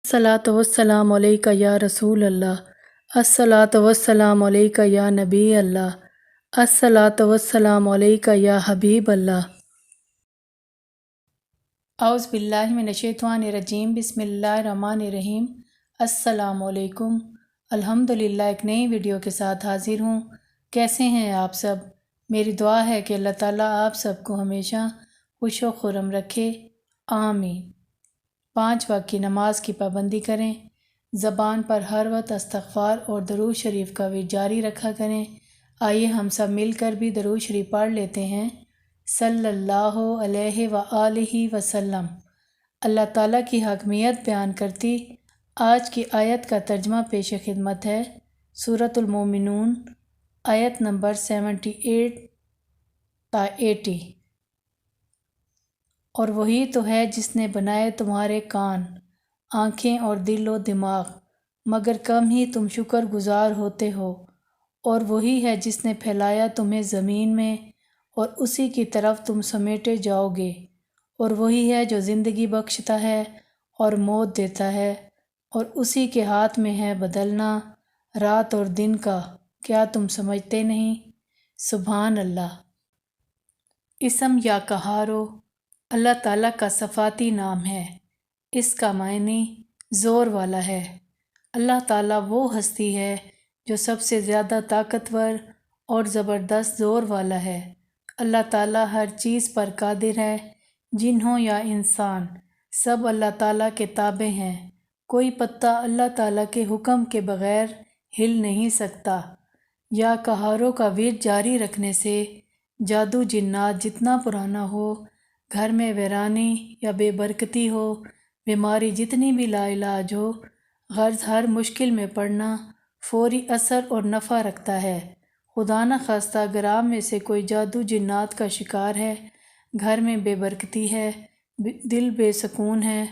अस्सलातु वस्सलामु अलैका या रसूल अल्लाह। अस्सलातु वस्सलामु अलैका या नबी अल्लाह। अस्सलातु वस्सलामु अलैका या हबीब अल्लाह। औज़ु बिल्लाहि मिनश्शैतानिर्रजीम बिस्मिल्लाहिर्रहमानिर्रहीम। अस्सलामु अलैकुम। अल्हम्दुलिल्लाह एक नई वीडियो के साथ हाजिर हूँ। कैसे हैं आप सब? मेरी दुआ है कि अल्लाह ताला आप सबको हमेशा खुश व खुर्रम रखे, आमीन। 5 वक्त की नमाज की पाबंदी करें। ज़बान पर हर वक्त इस्तग़फ़ार और दरूद शरीफ का भी जारी रखा करें। आइए हम सब मिलकर भी दरूद शरीफ पढ़ लेते हैं। सल्लल्लाहु अलैहि व आलिहि वसल्लम। अल्लाह ताला की हकमियत बयान करती आज की आयत का तर्जमा पेश खिदमत है। सूरतुल मोमिनून आयत नंबर 78 ता 80। और वही तो है जिसने बनाए तुम्हारे कान, आँखें और दिल व दिमाग, मगर कम ही तुम शुक्रगुजार होते हो। और वही है जिसने फैलाया तुम्हें ज़मीन में और उसी की तरफ तुम समेटे जाओगे। और वही है जो ज़िंदगी बख्शता है और मौत देता है, और उसी के हाथ में है बदलना रात और दिन का। क्या तुम समझते नहीं? सुभान अल्लाह। इसम या कहारो अल्लाह ताला का सफ़ाती नाम है। इसका मायने ज़ोर वाला है। अल्लाह ताला वो हस्ती है जो सबसे ज़्यादा ताकतवर और ज़बरदस्त ज़ोर वाला है। अल्लाह ताला हर चीज़ पर कादिर है। जिन हो या इंसान, सब अल्लाह ताला के ताबे हैं। कोई पत्ता अल्लाह ताला के हुक्म के बग़ैर हिल नहीं सकता। या कहारों का विर्द जारी रखने से जादू जिन्नात जितना पुराना हो, घर में वीरानी या बेबरकती हो, बीमारी जितनी भी लाइलाज हो, गर्ज हर मुश्किल में पड़ना फौरी असर और नफ़ा रखता है। खुदा न खास्ता अगर आप में से कोई जादू जिन्नात का शिकार है, घर में बेबरकती है, दिल बेसकून है,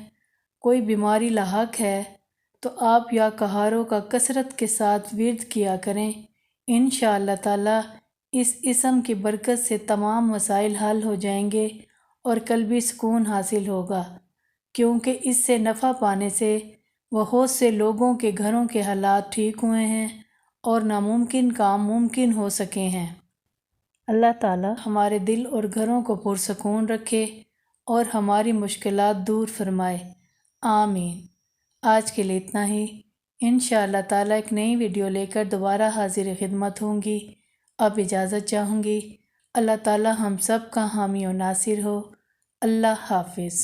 कोई बीमारी लाहक है, तो आप या कहारों का कसरत के साथ विर्द किया करें। इंशाअल्लाह ताला इस इसम की बरकत से तमाम मसाइल हल हो जाएंगे और कल्बी सुकून हासिल होगा, क्योंकि इससे नफ़ा पाने से बहुत से लोगों के घरों के हालात ठीक हुए हैं और नामुमकिन काम मुमकिन हो सके हैं। अल्लाह ताला हमारे दिल और घरों को पुरसकून रखे और हमारी मुश्किलात दूर फरमाए, आमीन। आज के लिए इतना ही। इंशाअल्लाह ताला एक नई वीडियो लेकर दोबारा हाजिर खिदमत होंगी। अब इजाज़त चाहूँगी। अल्लाह ताला हम सब का हामी और नासिर हो। अल्लाह हाफिज़।